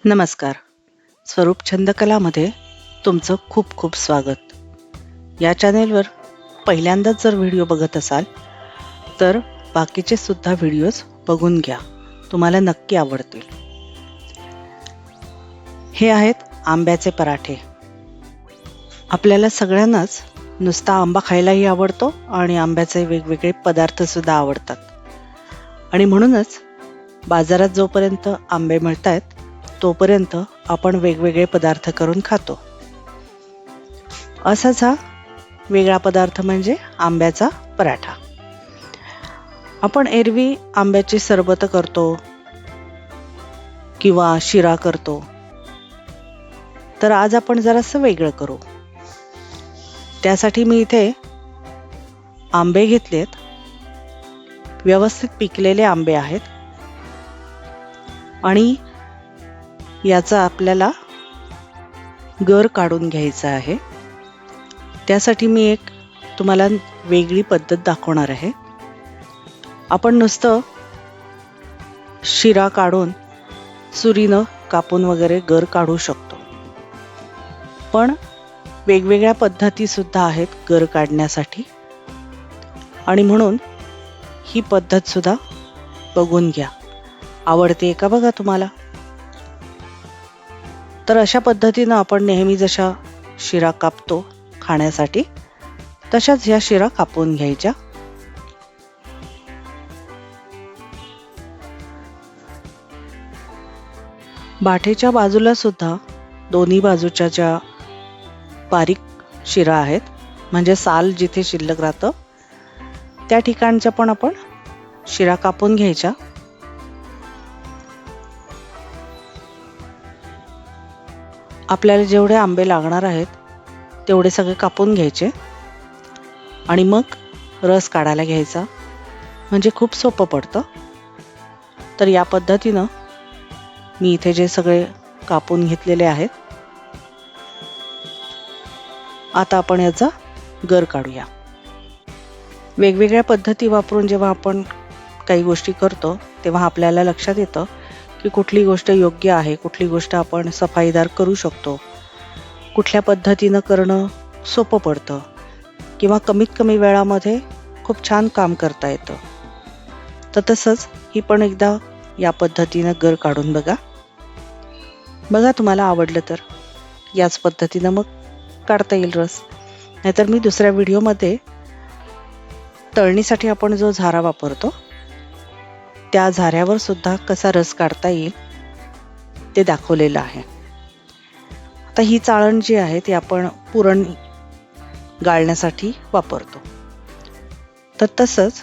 नमस्कार. स्वरूप छंदकलामध्ये तुमचं खूप खूप स्वागत. या चॅनेलवर पहिल्यांदाच जर व्हिडिओ बघत असाल तर बाकीचे सुद्धा व्हिडिओज बघून घ्या, तुम्हाला नक्की आवडतील. हे आहेत आंब्याचे पराठे. आपल्याला सगळ्यांनाच नुसता आंबा खायलाही आवडतो आणि आंब्याचे वेगवेगळे पदार्थ सुद्धा आवडतात. आणि म्हणूनच बाजारात जोपर्यंत आंबे मिळतायत तोपर्यंत आपण वेगवेगळे पदार्थ करून खातो. असाच हा वेगळा पदार्थ म्हणजे आंब्याचा पराठा. आपण एरवी आंब्याची सरबत करतो किंवा शिरा करतो, तर आज आपण जरासं वेगळं करू. त्यासाठी मी इथे आंबे घेतलेत. व्यवस्थित पिकलेले आंबे आहेत आणि याचा आपल्याला गर काढून घ्यायचा आहे. त्यासाठी मी एक तुम्हाला वेगळी पद्धत दाखवणार आहे. आपण नुसतं शिरा काढून सुरीनं कापून वगैरे गर काढू शकतो, पण वेगवेगळ्या पद्धती सुद्धा आहेत गर काढण्यासाठी, आणि म्हणून ही पद्धत सुद्धा बघून घ्या. आवडते का बघा तुम्हाला. तर अशा पद्धतीनं आपण नेहमी जशा शिरा कापतो खाण्यासाठी, तशाच ह्या शिरा कापून घ्यायच्या. बाठेच्या बाजूला सुद्धा दोन्ही बाजूच्या ज्या बारीक शिरा आहेत, म्हणजे साल जिथे शिल्लक राहतं त्या ठिकाणच्या पण आपण शिरा कापून घ्यायच्या. आपल्याला जेवढे आंबे लागणार आहेत तेवढे सगळे कापून घ्यायचे आणि मग रस काढायला घ्यायचा, म्हणजे खूप सोपं पडतं. तर या पद्धतीनं मी इथे जे सगळे कापून घेतलेले आहेत, आता आपण याचा गर काढूया. वेगवेगळ्या पद्धती वापरून जेव्हा आपण काही गोष्टी करतो तेव्हा आपल्याला लक्षात येतं की कुठली गोष्ट योग्य आहे, कुठली गोष्ट आपण सफाईदार करू शकतो, कुठल्या पद्धतीनं करणं सोपं पडतं किंवा कमीत कमी वेळामध्ये खूप छान काम करता येतं. तर तसंच ही पण एकदा या पद्धतीनं गर काढून बघा. तुम्हाला आवडलं तर याच पद्धतीनं मग काढता येईल रस. नाहीतर मी दुसऱ्या व्हिडिओमध्ये तळणीसाठी आपण जो झारा वापरतो त्या झाऱ्यावर सुद्धा कसा रस काढता येईल ते दाखवलेलं आहे. आता ही चाळण जी आहे ती आपण पुरण गाळण्यासाठी वापरतो, तर तसंच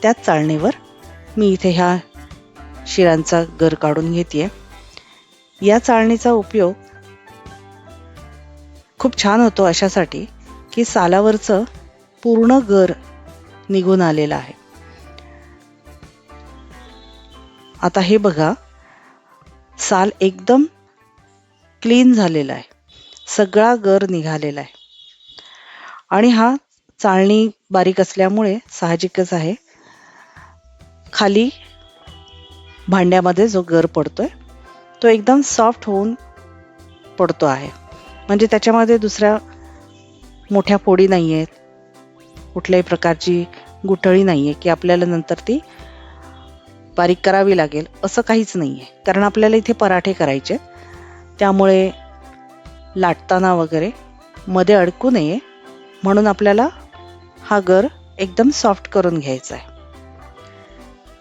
त्याच चाळणीवर मी इथे ह्या शिरांचा गर काढून घेतेय. या चाळणीचा उपयोग खूप छान होतो अशासाठी की सालावरचं पूर्ण गर निघून आलेलं आहे. आता हे बघा, साल एकदम क्लीन झालेला आहे, सगळा गर निघालेला आहे. आणि हा चाळणी बारीक असल्यामुळे साहजिकच आहे खाली भांड्यामध्ये जो गर पडतोय तो एकदम सॉफ्ट होऊन पडतो आहे. म्हणजे त्याच्यामध्ये दुसऱ्या मोठ्या फोडी नाही आहेत, कुठल्याही प्रकारची गुठळी नाही आहे की आपल्याला नंतर ती बारीक करावी लागेल, असं काहीच नाही आहे. कारण आपल्याला इथे पराठे करायचे, त्यामुळे लाटताना वगैरे मध्ये अडकू नये म्हणून आपल्याला हा गर एकदम सॉफ्ट करून घ्यायचा आहे.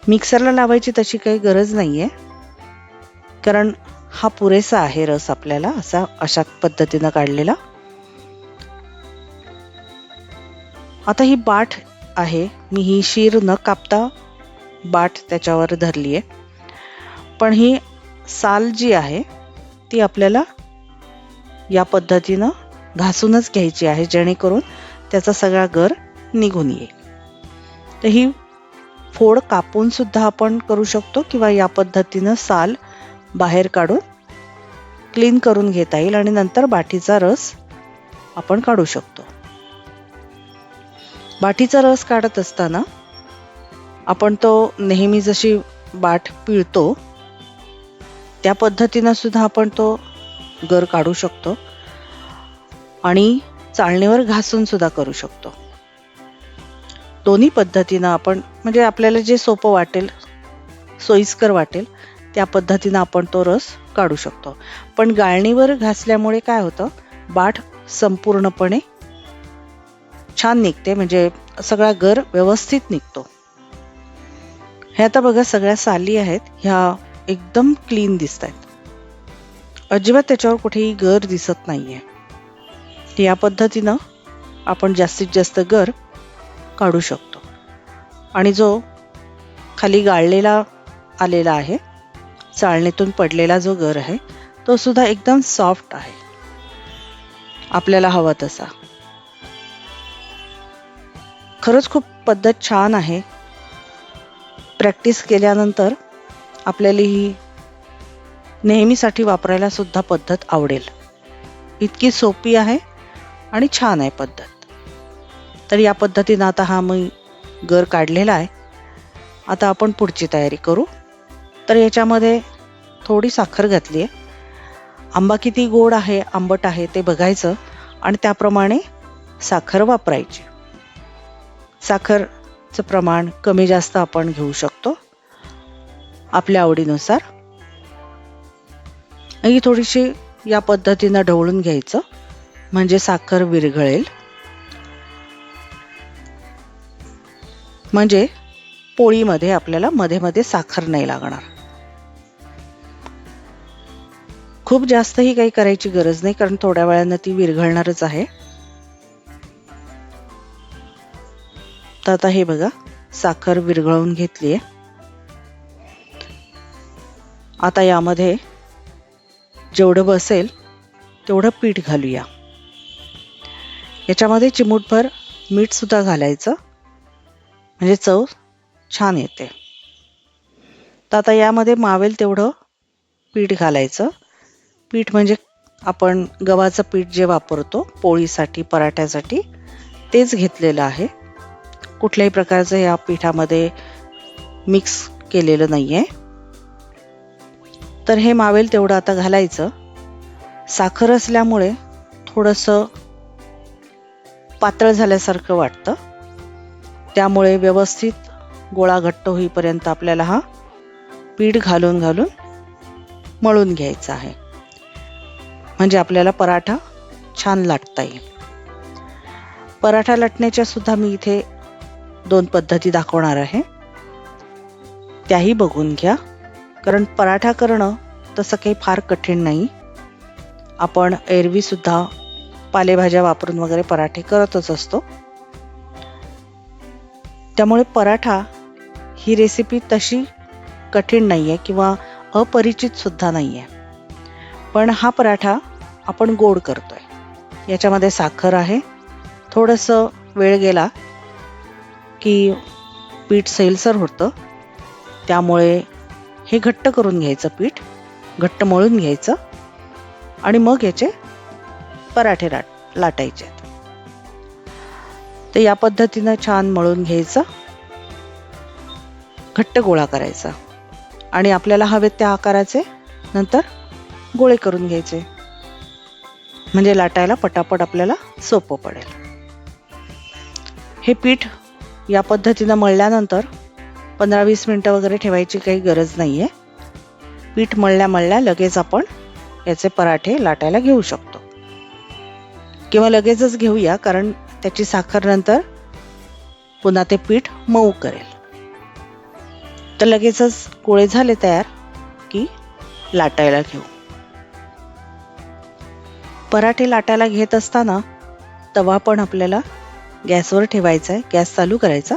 मिक्सरला लावायची तशी काही गरज नाही आहे, कारण हा पुरेसा आहे रस आपल्याला अशा पद्धतीनं काढलेला. आता ही बाट आहे, मी ही शीर न कापता बाट त्याच्यावर धरली आहे, पण ही साल जी आहे ती आपल्याला या पद्धतीनं घासूनच घ्यायची आहे, जेणेकरून त्याचा सगळा गर निघून येईल. तर ही फोड कापून सुद्धा आपण करू शकतो किंवा या पद्धतीनं साल बाहेर काढून क्लीन करून घेता येईल आणि नंतर बाठीचा रस आपण काढू शकतो. बाठीचा रस काढत असताना आपण तो नेहमी जशी बाट पिळतो त्या पद्धतीनं सुद्धा आपण तो गर काढू शकतो आणि चाळणीवर घासून सुद्धा करू शकतो. दोन्ही पद्धतीनं आपण म्हणजे आपल्याला जे सोपं वाटेल, सोयीस्कर वाटेल त्या पद्धतीनं आपण तो रस काढू शकतो. पण गाळणीवर घासल्यामुळे काय होतं, बाठ संपूर्णपणे छान निघते, म्हणजे सगळा गर व्यवस्थित निघतो. हे आता बघा सगळ्या साली आहेत, ह्या एकदम क्लीन दिसत आहेत. अजिबात त्याच्यावर कुठेही गर दिसत नाहीये. या पद्धतीनं आपण जास्तीत जास्त गर काढू शकतो. आणि जो खाली गाळलेला आलेला आहे, चाळणीतून पडलेला जो गर आहे तो सुद्धा एकदम सॉफ्ट आहे, आपल्याला हवा तसा. खरंच खूप पद्धत छान आहे. प्रॅक्टिस केल्यानंतर आपल्याला ही नेहमीसाठी वापरायला सुद्धा पद्धत आवडेल. इतकी सोपी आहे आणि छान आहे पद्धत. तर या पद्धतीनं आता हा मी गर काढलेला आहे. आता आपण पुढची तयारी करू. तर याच्यामध्ये थोडी साखर घातली आहे. आंबा किती गोड आहे, आंबट आहे ते बघायचं आणि त्याप्रमाणे साखर वापरायची. साखरचं प्रमाण कमी जास्त आपण घेऊ शकतो आपल्या आवडीनुसार. ही थोडीशी या पद्धतीनं ढवळून घ्यायचं म्हणजे साखर विरघळेल, म्हणजे पोळीमध्ये आपल्याला मध्ये मध्ये साखर नाही लागणार. खूप जास्तही काही करायची गरज नाही, कारण थोड्या वेळानं ती विरघळणारच आहे. तर आता हे बघा साखर विरघळून घेतलीये. आता यामध्ये जेवढं बसेल तेवढं पीठ घालूया. याच्यामध्ये चिमूटभर मीठ सुद्धा घालायचं, म्हणजे चव छान येते. तर आता यामध्ये मावेल तेवढं पीठ घालायचं. पीठ म्हणजे आपण गव्हाचं पीठ जे वापरतो पोळीसाठी, पराठ्यासाठी, तेच घेतलेलं आहे. कुठल्याही प्रकारचं या पिठामध्ये मिक्स केलेलं नाहीये. तर हे मावेल तेवढं आता घालायचं. साखर असल्यामुळे थोडंसं पातळ झाल्यासारखं वाटतं, त्यामुळे व्यवस्थित गोळा घट्ट होईपर्यंत आपल्याला हा पीठ घालून घालून मळून घ्यायचा आहे, म्हणजे आपल्याला पराठा छान लाटता येईल. पराठा लाटण्याच्या सुद्धा मी इथे 2 पद्धती दाखवणार आहे, त्याही बघून घ्या. कारण पराठा करणं तसं काही फार कठीण नाही. आपण एरवी सुद्धा पालेभाज्या वापरून वगैरे पराठे करतच असतो. त्यामुळे पराठा ही रेसिपी तशी कठीण नाहीये किंवा अपरिचित सुद्धा नाहीये. पण हा पराठा आपण गोड करतोय. याच्यामध्ये साखर आहे. थोडंसं वेळ गेला की पीठ सैलसर होतं, त्यामुळे हे घट्ट करून घ्यायचं, पीठ घट्ट मळून घ्यायचं आणि मग याचे पराठे लाटायचे. तर या पद्धतीनं छान मळून घ्यायचं, घट्ट गोळा करायचा आणि आपल्याला हवेत त्या आकाराचे नंतर गोळे करून घ्यायचे, म्हणजे लाटायला पटापट आपल्याला सोपं पडेल. हे पीठ या पद्धतीनं मळल्यानंतर 15-20 मिनिटं वगैरे ठेवायची काही गरज नाहीये. पीठ मळल्या मळल्या लगेच आपण याचे पराठे लाटायला घेऊ शकतो, किंवा लगेचच घेऊया, कारण त्याची साखर नंतर पुन्हा ते पीठ मऊ करेल. तर लगेचच गोळे झाले तयार की लाटायला घेऊ. पराठे लाटायला घेत असताना तवा पण आपल्याला गॅसवर ठेवायचा आहे, गॅस चालू करायचा.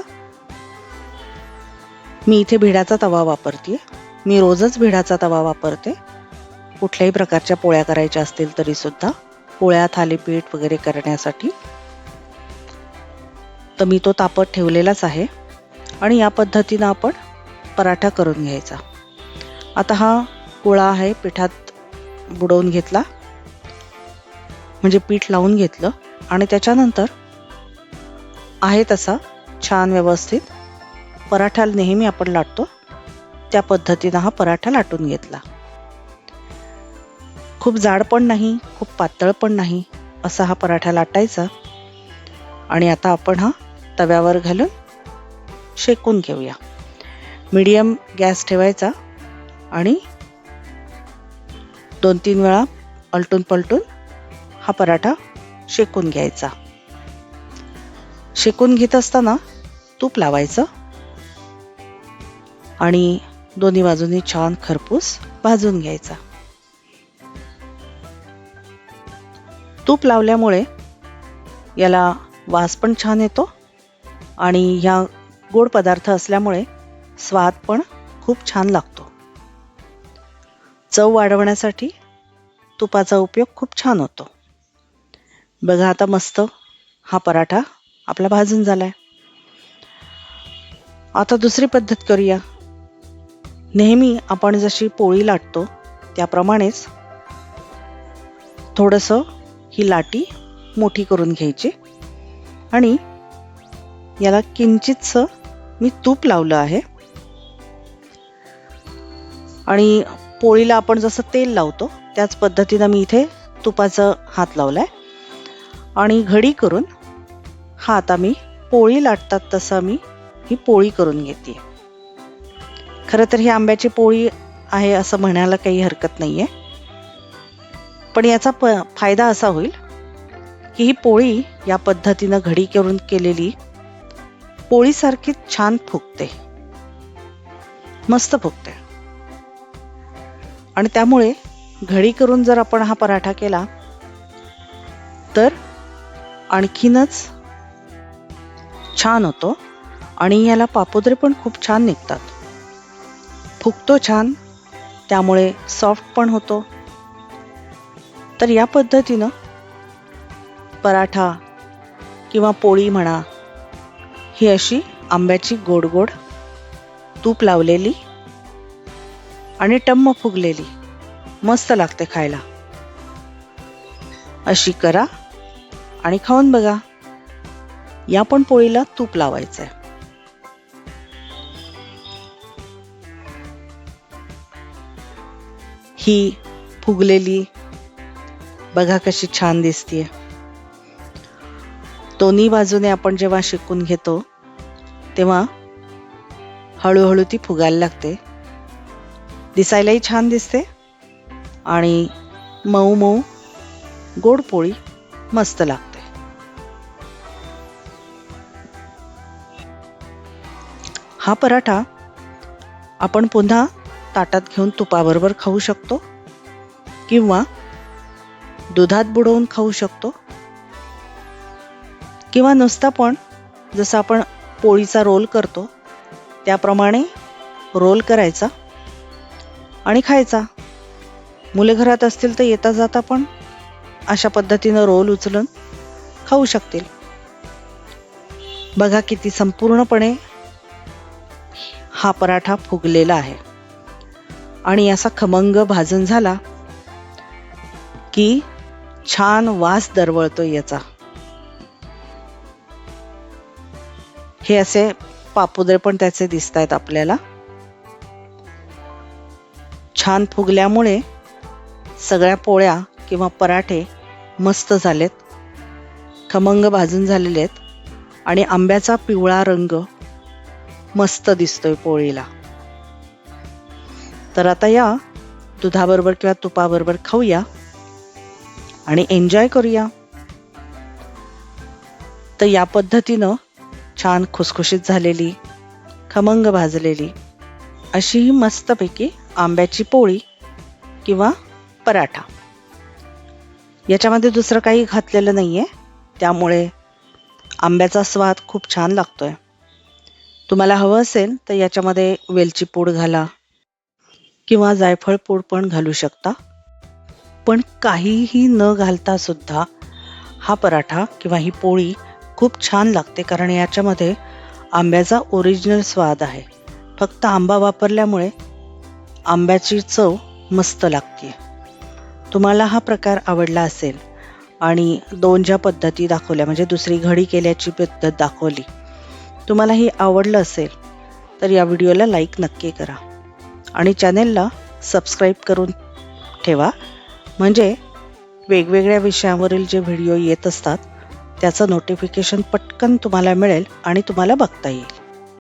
मी इथे भिडाचा तवा वापरते. मी रोजच भिडाचा तवा वापरते. कुठल्याही प्रकारच्या पोळ्या करायच्या असतील तरी सुद्धा, पोळ्या, थालीपीठ वगैरे करण्यासाठी. तर मी तो तापत ठेवलेलाच आहे आणि या पद्धतीनं आपण पराठा करून घ्यायचा. आता हा गोळा आहे पिठात बुडवून घेतला, म्हणजे पीठ लावून घेतलं आणि त्याच्यानंतर आहे तसा छान व्यवस्थित पराठा नेहमी आपण लाटतो त्या पद्धतीनं हा पराठा लाटून घेतला. खूप जाड पण नाही, खूप पातळ पण नाही, असा हा पराठा लाटायचा. आणि आता आपण हा तव्यावर घालून शेकून घेऊया. मीडियम गॅस ठेवायचा आणि 2-3 वेळा अलटून पलटून हा पराठा शेकून घ्यायचा. शेकून घेत असताना तूप लावायचं आणि दोन्ही बाजूनी छान खरपूस भाजून घ्यायचा. तूप लावल्यामुळे याला वास पण छान येतो आणि ह्या गोड पदार्थ असल्यामुळे स्वाद पण खूप छान लागतो. चव वाढवण्यासाठी तुपाचा उपयोग खूप छान होतो. बघा आता मस्त हा पराठा आपला भाजून झालाय. आता दुसरी पद्धत करूया. नेहमी आपण जशी पोळी लाटतो त्याप्रमाणेच थोडंसं ही लाटी मोठी करून घ्यायची आणि याला किंचितसं मी तूप लावलं आहे. आणि पोळीला आपण जसं तेल लावतो त्याच पद्धतीनं मी इथे तुपाचा हात लावलाय आणि घडी करून हा आता मी पोळी लाटतात तसं मी ही पोळी करून घेते. खरं तर ही आंब्याची पोळी आहे असं म्हणायला काही हरकत नाहीये, पण याचा फायदा असा होईल की ही पोळी या पद्धतीनं घडी करून केलेली पोळीसारखी छान फुगते, मस्त फुगते. आणि त्यामुळे घडी करून जर आपण हा पराठा केला तर आणखीनच छान होतो आणि याला पापुद्रे पण खूप छान निघतात. फुगतो छान, त्यामुळे सॉफ्ट पण होतो. तर या पद्धतीनं पराठा किंवा पोळी म्हणा, ही अशी आंब्याची गोड गोड तूप लावलेली आणि टम्म फुगलेली मस्त लागते खायला. अशी करा आणि खाऊन बघा. या पण पोळीला तूप लावायचंय. ही फुगलेली बघा कशी छान दिसतीये. दोन्ही बाजूने आपण जेव्हा शेकून घेतो तेव्हा हळूहळू ती फुगायला लागते. दिसायलाही छान दिसते आणि मऊ मऊ गोड पोळी मस्त लागते. हा पराठा आपण पुन्हा ताटात घेऊन तुपाबरोबर खाऊ शकतो किंवा दुधात बुडवून खाऊ शकतो किंवा नुसता पण जसं आपण पोळीचा रोल करतो त्याप्रमाणे रोल करायचा आणि खायचा. मुले घरात असतील तर येता जाता पण अशा पद्धतीनं रोल उचलून खाऊ शकतील. बघा किती संपूर्णपणे हा पराठा फुगलेला आहे आणि असा खमंग भाजून झाला की छान वास दरवळतो याचा. हे असे पापुद्रे पण त्याचे दिसतायत आपल्याला. छान फुगल्यामुळे सगळ्या पोळ्या किंवा पराठे मस्त झालेत, खमंग भाजून झालेले आहेत आणि आंब्याचा पिवळा रंग मस्त दिसतोय पोळीला. तर आता या दुधाबरोबर किंवा तुपाबरोबर खाऊया आणि एन्जॉय करूया. तर या पद्धतीनं छान खुसखुशीत झालेली, खमंग भाजलेली अशी ही मस्तपैकी आंब्याची पोळी किंवा पराठा. याच्यामध्ये दुसरं काही घातलेलं नाहीये, त्यामुळे आंब्याचा स्वाद खूप छान लागतोय. तुम्हाला हवं असेल तर याच्यामध्ये वेलची पूड घाला किंवा जायफळ पूड पण घालू शकता. पण काहीही न घालता सुद्धा हा पराठा किंवा ही पोळी खूप छान लागते, कारण याच्यामध्ये आंब्याचा ओरिजिनल स्वाद आहे. फक्त आंबा वापरल्यामुळे आंब्याची चव मस्त लागते. तुम्हाला हा प्रकार आवडला असेल आणि दोन ज्या पद्धती दाखवल्या, म्हणजे दुसरी घडी केल्याची पद्धत दाखवली, तुम्हाला ही आवडलं असेल तर या व्हिडिओला लाईक नक्की करा आणि चॅनेलला सबस्क्राईब करून ठेवा म्हणजे वेगवेगळ्या विषयांवरील जे व्हिडिओ येत असतात त्याचं नोटिफिकेशन पटकन तुम्हाला मिळेल आणि तुम्हाला बघता येईल.